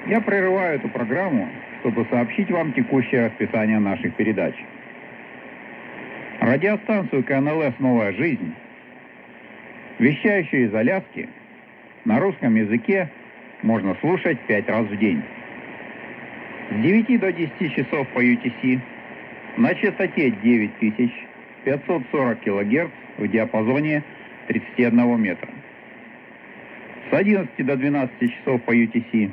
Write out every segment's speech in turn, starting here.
Я прерываю эту программу, чтобы сообщить вам текущее расписание наших передач. Радиостанцию КНЛС «Новая жизнь», вещающую из Аляски, на русском языке можно слушать 5 раз в день. С 9 до 10 часов по UTC на частоте 9540 кГц в диапазоне 31 метра. С 11 до 12 часов по UTC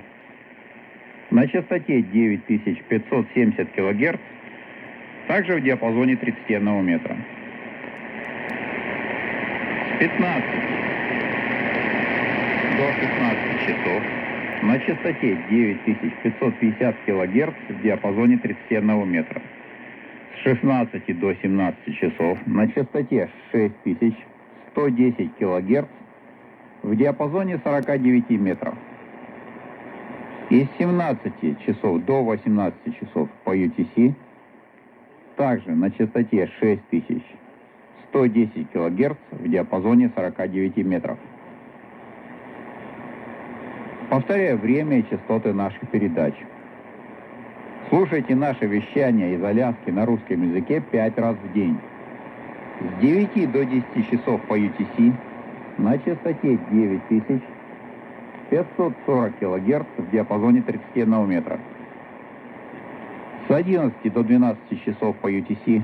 на частоте 9570 кГц, также в диапазоне 31 метра. С 15 до 16 часов на частоте 9550 кГц в диапазоне 31 метра. С 16 до 17 часов на частоте 6110 кГц в диапазоне 49 метров. И с 17 часов до 18 часов по UTC также на частоте 6110 кГц в диапазоне 49 метров. Повторяю время и частоты наших передач. Слушайте наше вещание из Аляски на русском языке 5 раз в день. С 9 до 10 часов по UTC на частоте 9540 кГц в диапазоне 31 метра. С 11 до 12 часов по UTC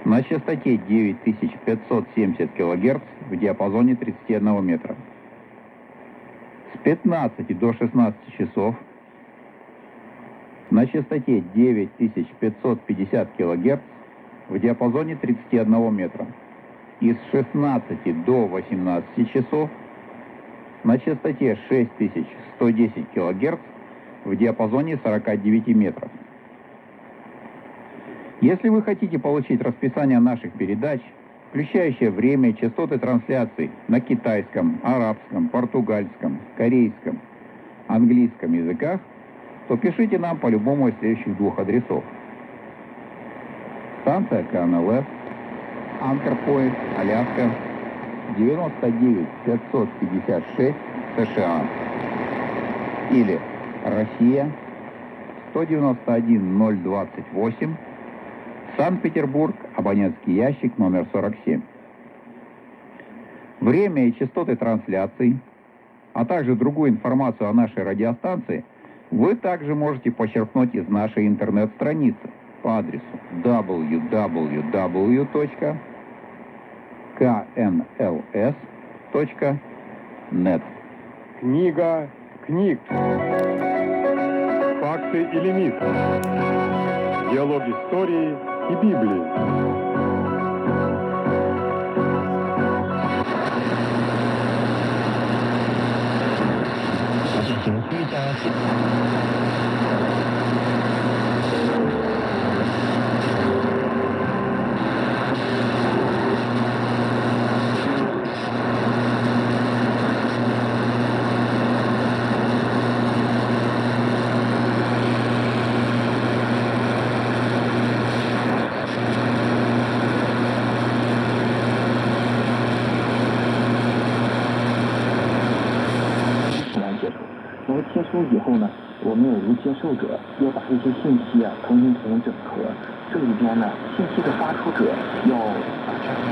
на частоте 9570 кГц в диапазоне 31 метра. С 15 до 16 часов на частоте 9550 кГц в диапазоне 31 метра. И с 16 до 18 часов на частоте 6110 кГц в диапазоне 49 метров. Если вы хотите получить расписание наших передач, включающее время и частоты трансляций на китайском, арабском, португальском, корейском, английском языках, то пишите нам по любому из следующих 2 адресов. Станция КНЛС, Анкер-Пойнт, Аляска, 99556, США. Или Россия, 191028, Санкт-Петербург, абонентский ящик номер 47. Время и частоты трансляций, а также другую информацию о нашей радиостанции вы также можете почерпнуть из нашей интернет-страницы по адресу www.knls.net. Книга книг. Факты или мифы. Диалог истории и Библии.以后呢，我们有一个接受者要把这些信息重新整合。这里边呢，信息的发出者要把这样的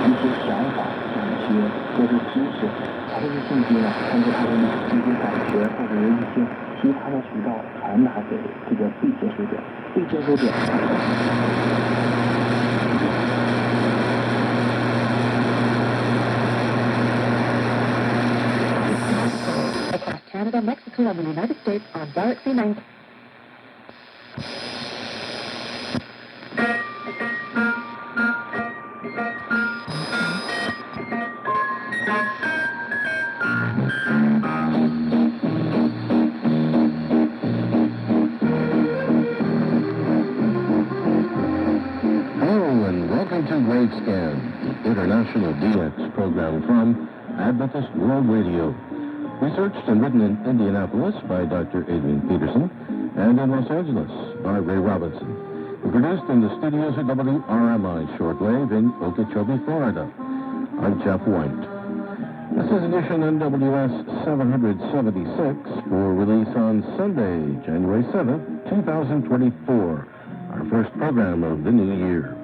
一些想法、感觉或者知识，把这些信息呢，通过他的一些感觉或者一些其他的渠道传达给这个被接收者。被接收者。Canada, Mexico, and the United States on Galaxy 9. Hello and welcome to Great Scan, the international DX program from Adventist World Radio. Researched and written in Indianapolis by Dr. Adrian Peterson and in Los Angeles by Ray Robinson. And produced in the studios of WRMI Shortwave in Okeechobee, Florida. I'm Jeff White. This is edition NWS 776 for release on Sunday, January 7th, 2024, our first program of the new year.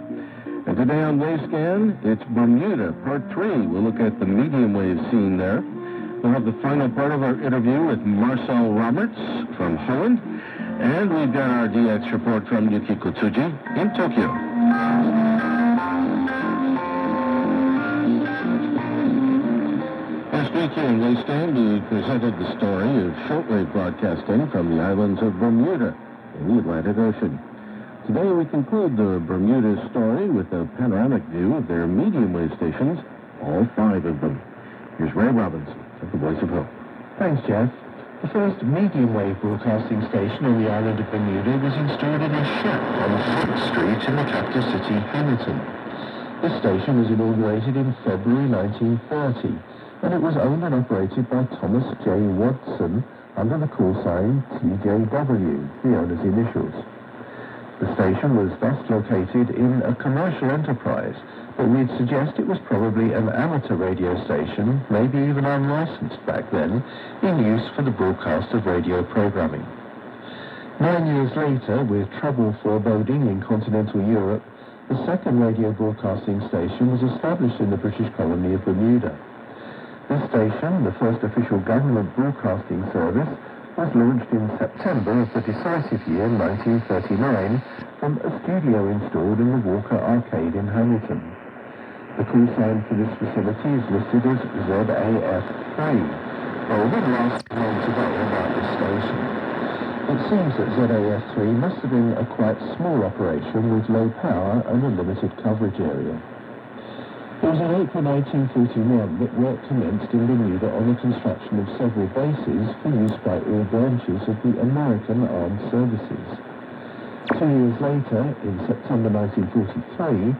And today on Wavescan, it's Bermuda, Part 3. We'll look at the medium wave scene there. We'll have the final part of our interview with Marcel Roberts from Holland. And we've got our DX report from Yuki Kotsuji in Tokyo. Last week here in Wavescan, we presented the story of shortwave broadcasting from the islands of Bermuda in the Atlantic Ocean. Today we conclude the Bermuda story with a panoramic view of their medium wave stations, all 5 of them. Here's Ray Robinson of the Voice of Hope. Thanks, Jeff. The first medium wave broadcasting station on the island of Bermuda was installed in a shack on Front Street in the capital city, Hamilton. This station was inaugurated in February 1930, and it was owned and operated by Thomas J. Watson under the call sign TJW, the owner's initials. The station was thus located in a commercial enterprise, but we'd suggest it was probably an amateur radio station, maybe even unlicensed back then, in use for the broadcast of radio programming. 9 years later, with trouble foreboding in continental Europe, the second radio broadcasting station was established in the British colony of Bermuda. This station, the first official government broadcasting service, was launched in September of the decisive year 1939 from a studio installed in the Walker Arcade in Hamilton. The call sign for this facility is listed as ZAF-3. Well, we're going to ask long today about this station. It seems that ZAF-3 must have been a quite small operation with low power and a limited coverage area. It was in April 1941 that work commenced in Bermuda on the construction of several bases for use by all branches of the American Armed Services. 2 years later, in September 1943,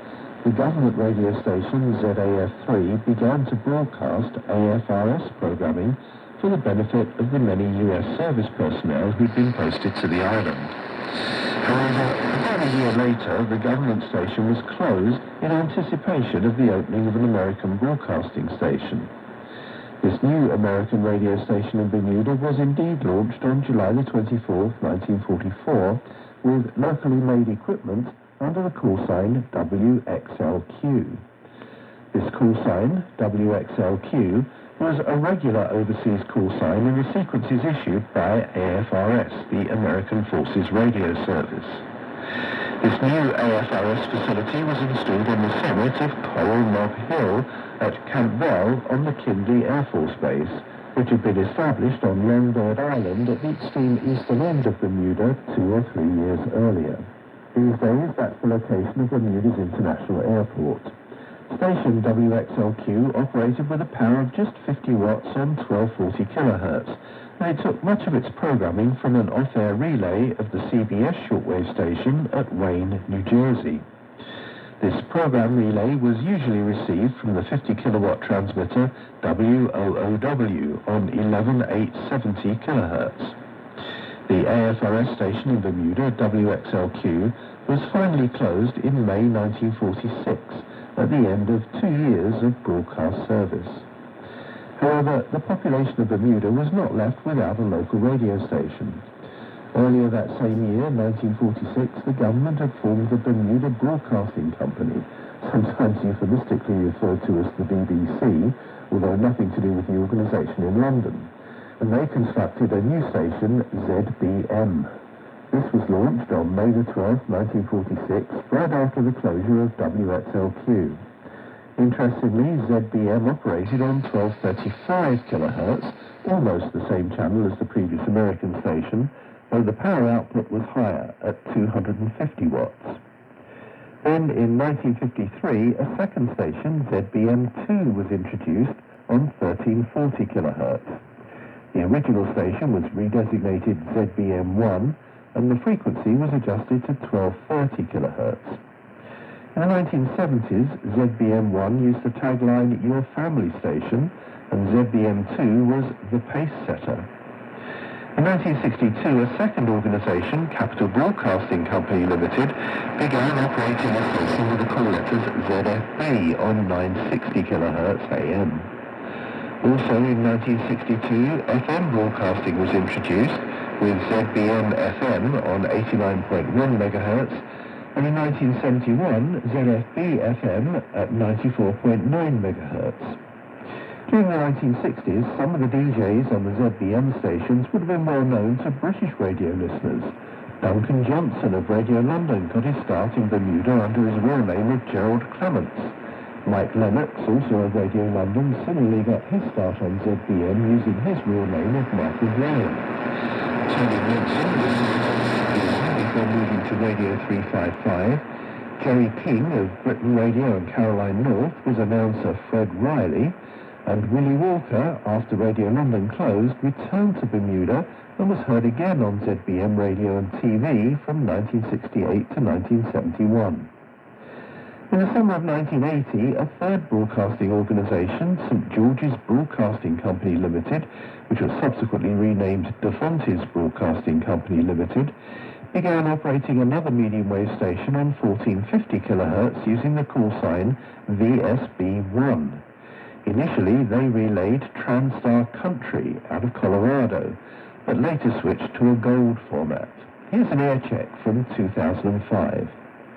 the government radio station ZAF-3 began to broadcast AFRS programming for the benefit of the many U.S. service personnel who'd been posted to the island. However, about a year later, the government station was closed in anticipation of the opening of an American broadcasting station. This new American radio station in Bermuda was indeed launched on July the 24th, 1944, with locally made equipment under the call sign WXLQ. This call sign, WXLQ, was a regular overseas call sign in the sequences issued by AFRS, the American Forces Radio Service. This new AFRS facility was installed on the summit of Coral Knob Hill at Camp Bell on the Kindy Air Force Base, which had been established on Longbird Island at the extreme eastern end of Bermuda 2 or 3 years earlier. These days, that's the location of Bermuda's International Airport. Station WXLQ operated with a power of just 50 watts on 1240 kilohertz, and it took much of its programming from an off-air relay of the CBS shortwave station at Wayne, New Jersey. This program relay was usually received from the 50 kilowatt transmitter WOOW on 11870 kilohertz. The AFRS station in Bermuda, WXLQ, was finally closed in May 1946, at the end of 2 years of broadcast service. However, the population of Bermuda was not left without a local radio station. Earlier that same year, 1946, the government had formed the Bermuda Broadcasting Company, sometimes euphemistically referred to as the BBC, although nothing to do with the organisation in London. And they constructed a new station, ZBM. This was launched on May the 12th, 1946, right after the closure of WXLQ. Interestingly, ZBM operated on 1235 kilohertz, almost the same channel as the previous American station, though the power output was higher at 250 watts. Then in 1953, a second station, ZBM2, was introduced on 1340 kilohertz. The original station was redesignated ZBM1, and the frequency was adjusted to 1230 kilohertz. In the 1970s, ZBM1 used the tagline "Your Family Station," and ZBM2 was "The Pace Setter." In 1962, a second organisation, Capital Broadcasting Company Limited, began operating a station with the call letters ZFB on 960 kilohertz AM. Also in 1962, FM broadcasting was introduced with ZBM-FM on 89.1 megahertz, and in 1971, ZFB-FM at 94.9 megahertz. During the 1960s, some of the DJs on the ZBM stations would have been well known to British radio listeners. Duncan Johnson of Radio London got his start in Bermuda under his real name of Gerald Clements. Mike Lennox, also of Radio London, similarly got his start on ZBM using his real name of Michael Graham. Tony Wilson before moving to Radio 355. Jerry King of Britain Radio and Caroline North was announcer Fred Riley, and Willie Walker, after Radio London closed, returned to Bermuda and was heard again on ZBM radio and TV from 1968 to 1971. In the summer of 1980, a third broadcasting organisation, St George's Broadcasting Company Limited, which was subsequently renamed DeFontes Broadcasting Company Limited, began operating another medium wave station on 1450 kilohertz using the call sign VSB1. Initially, they relayed Transtar Country out of Colorado, but later switched to a gold format. Here's an air check from 2005.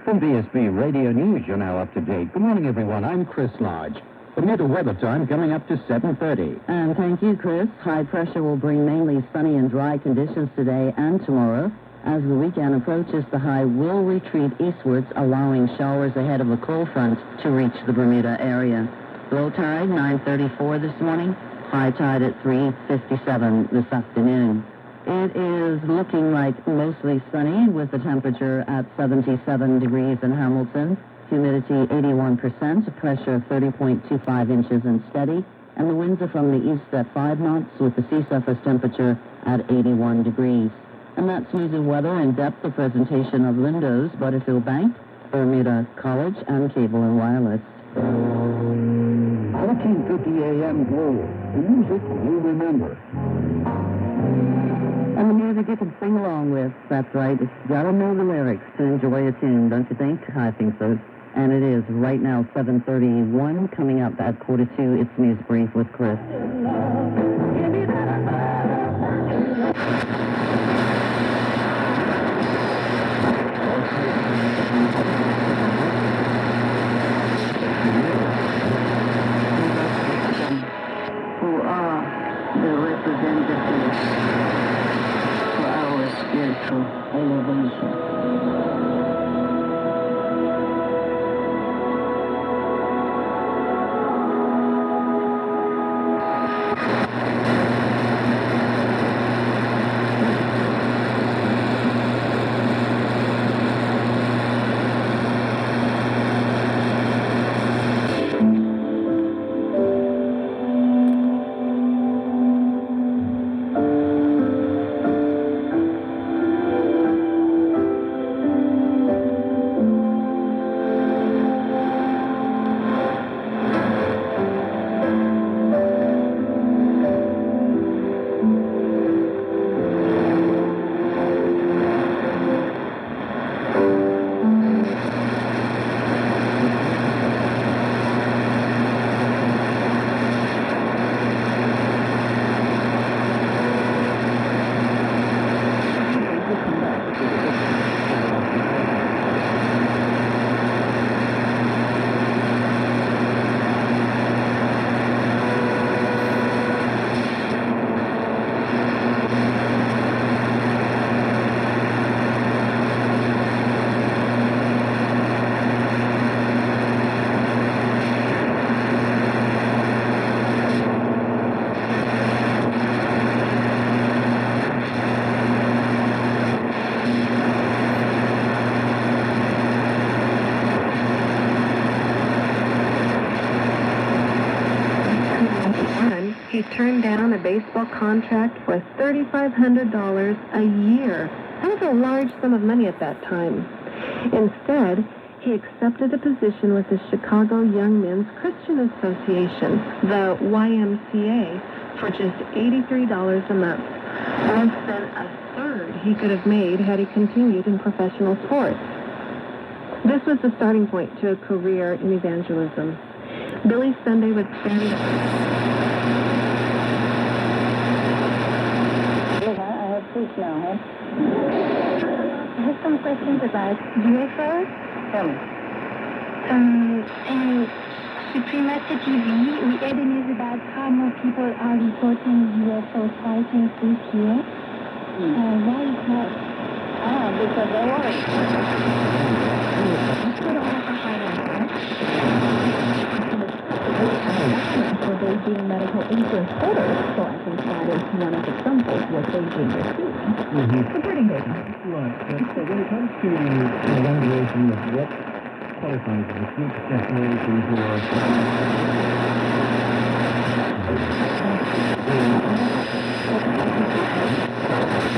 From VSB Radio News, you're now up to date. Good morning, everyone. I'm Chris Lodge. Bermuda weather time coming up to 7:30. And thank you, Chris. High pressure will bring mainly sunny and dry conditions today and tomorrow. As the weekend approaches, the high will retreat eastwards, allowing showers ahead of a cold front to reach the Bermuda area. Low tide, 9:34 this morning. High tide at 3:57 this afternoon. It is looking like mostly sunny with the temperature at 77 degrees in Hamilton. Humidity 81%, pressure 30.25 inches and steady. And the winds are from the east at 5 knots with the sea surface temperature at 81 degrees. And that's news and weather in depth, a presentation of Lindo's, Butterfield Bank, Bermuda College, and Cable and Wireless. 1450 AM Glow, the music you remember. And the music you can sing along with. That's right. It's gotta know the lyrics to enjoy a tune, don't you think? I think so. And it is right now 7:31. Coming up at 2:45, it's News Brief with Chris. Who are the representatives for our spiritual elevation. He turned down a baseball contract for $3,500 a year. That was a large sum of money at that time. Instead, he accepted a position with the Chicago Young Men's Christian Association, the YMCA, for just $83 a month. Less than a third he could have made had he continued in professional sports. This was the starting point to a career in evangelism. Billy Sunday would stand up. speak now, huh? I have some questions about UFOs. Tell me. In Supremacy TV, we heard the news about how more people are reporting UFO sightings this year. Why is that? Because they're worried. For Beijing medical insurance holders, so I think that is one of the examples what Beijing is doing. Supporting Beijing. Right. So when it comes to evaluation of what qualifies as a future destination for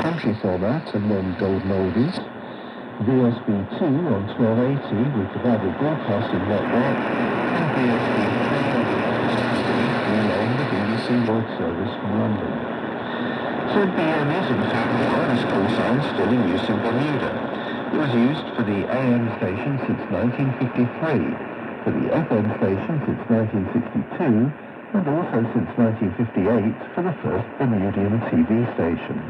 country format and then golden oldies, VSB2 on 1280 with the Bible Broadcasting Network, and VSB3 on the BBC World Service from London. ZBM is in fact the oldest call sign still in use in Bermuda. It was used for the AM station since 1953, for the FM station since 1962, and also since 1958 for the first Bermudian TV station.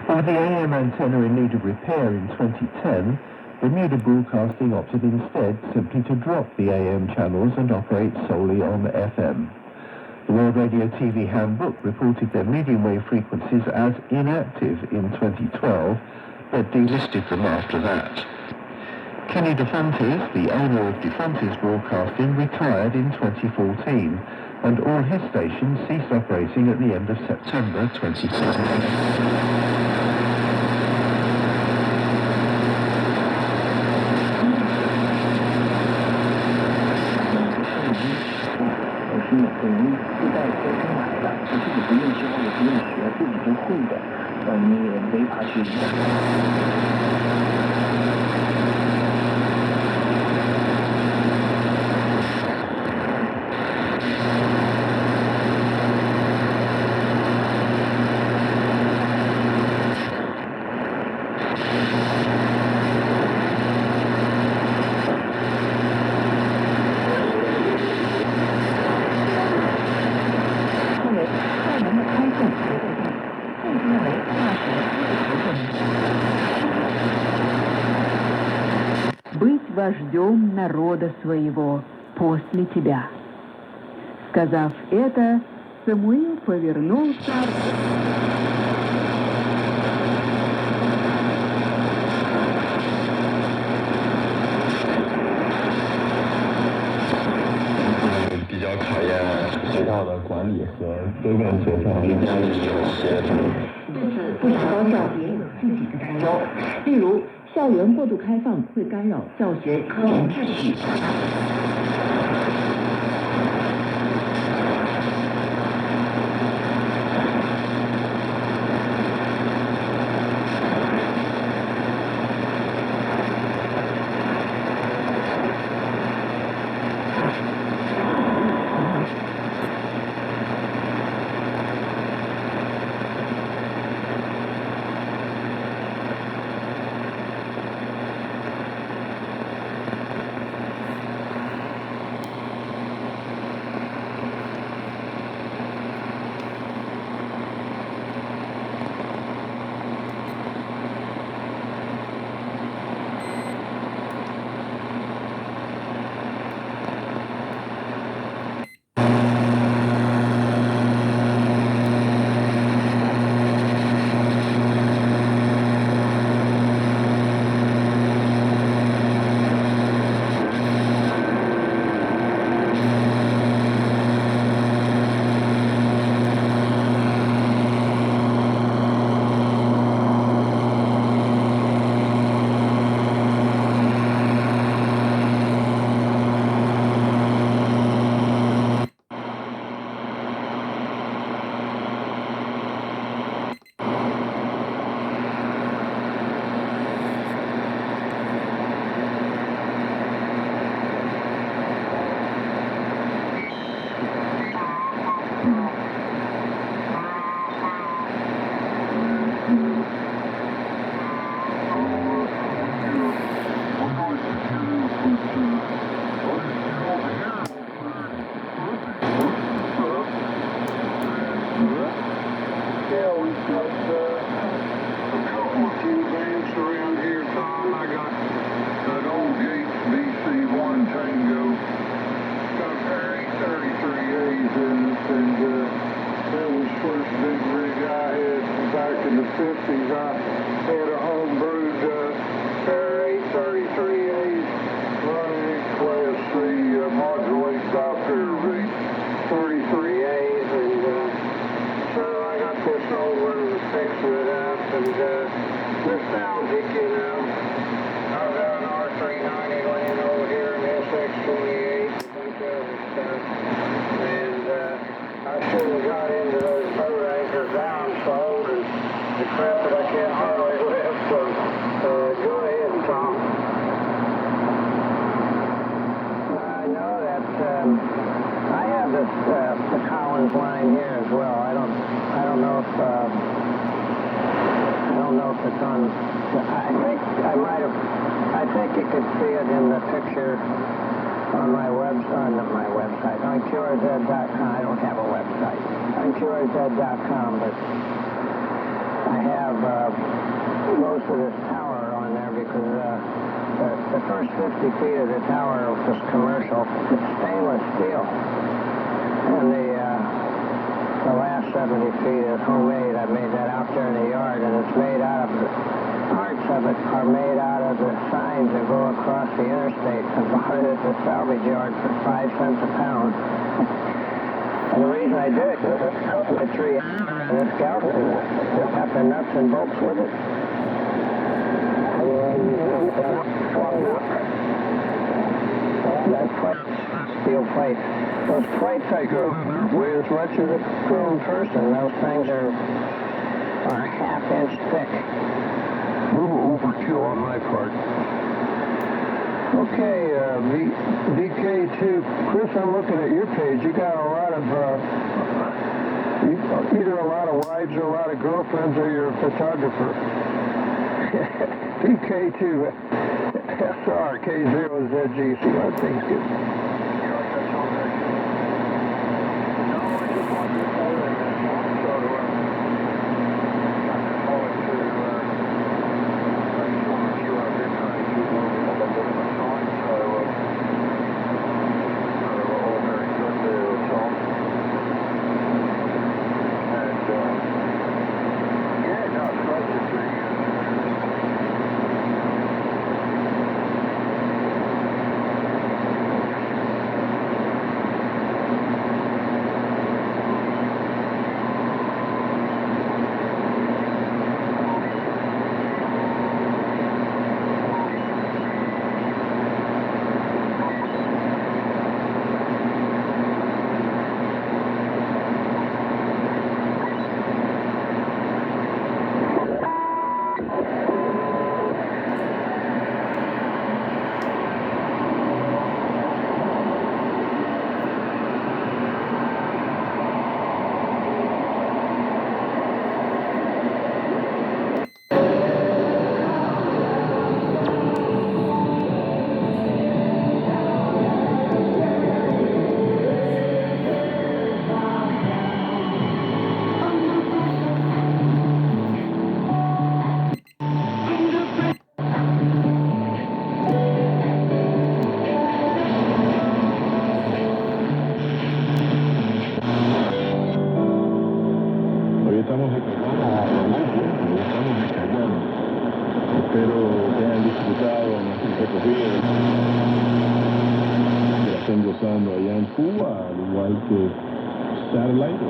But with the AM antenna in need of repair in 2010, Bermuda Broadcasting opted instead simply to drop the AM channels and operate solely on FM. The World Radio TV Handbook reported their medium wave frequencies as inactive in 2012, but delisted them after that. Kenny DeFontes, the owner of DeFontes Broadcasting, retired in 2014, and all his stations ceased operating at the end of September 2017. быть вождем народа своего после тебя. Сказав это, Самуил повернулся.不提高教也有自己的担忧，例如校园过度开放会干扰教学科研秩序。50s. I had a home-brewed 833A's running Class C modulates out there, the 33A's, and so I got this over and fixing it up, and nostalgic, you know. I've got an R390 laying over here, an SX28, a bunch of other stuff, and I should have got into those boat anchors down so old and decrepit I can't hardly lift, so go ahead, Tom. I know that I have this the Collins line here as well. I don't know if it's on. I think you could see it in the picture on my website, not my website, on QRZ.com. I don't have a website. On QRZ.com, but I have most of this tower on there because the first 50 feet of the tower was commercial. It's stainless steel. And the last 70 feet is homemade. I made that out there in the yard, and it's made out of parts of it are made out of the signs that go across the interstate. I bought it at the salvage yard for 5 cents a pound. And the reason I did it was the tree and it's galvanized. It's got the nuts and bolts with it. That's steel plates. Those plates I grew weigh as much as a grown person. Those things are a half-inch thick. A little overkill on my part. Okay, DK2. Chris, I'm looking at your page. You got a lot of, either a lot of wives or a lot of girlfriends, or you're a photographer. DK2, SRK0ZG. See what things good. Espero que hayan disfrutado nuestro recorrido, que la estén gozando allá en Cuba, al igual que Satellite.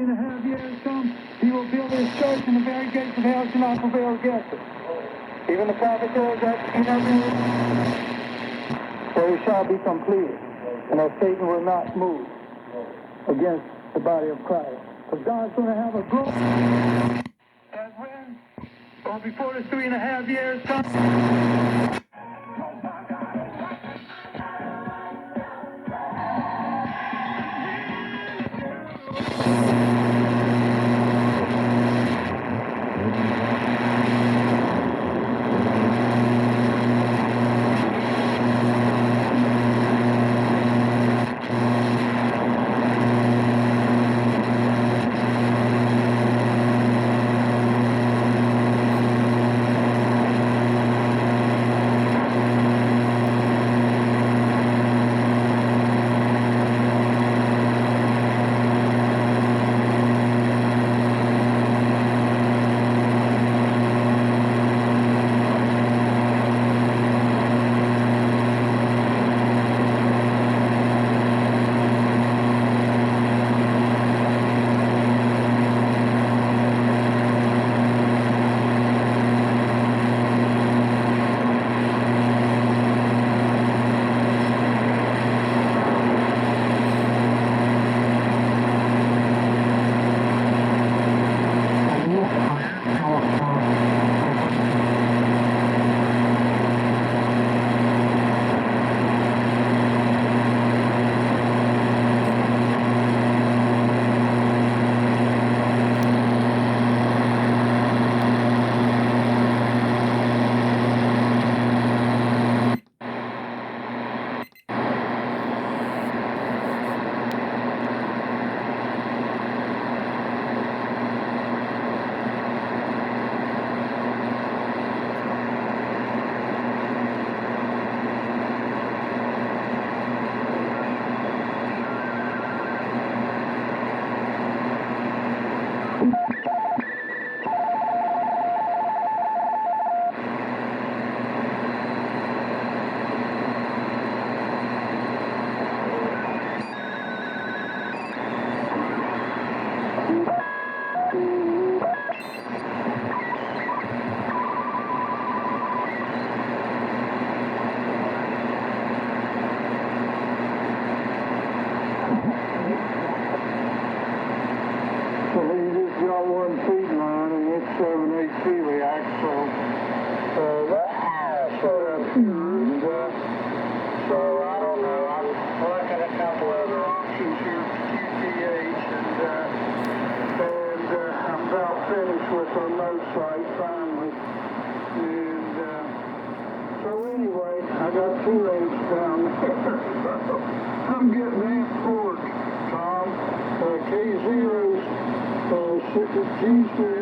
3.5 years come, he will build his church, and the very gates of hell shall not prevail against it. Even the prophet says that he never for he shall be completed, and that Satan will not move against the body of Christ. Because God's going to have a glory that when, or before the 3.5 years come, I'm getting that fork, Tom. K0's G0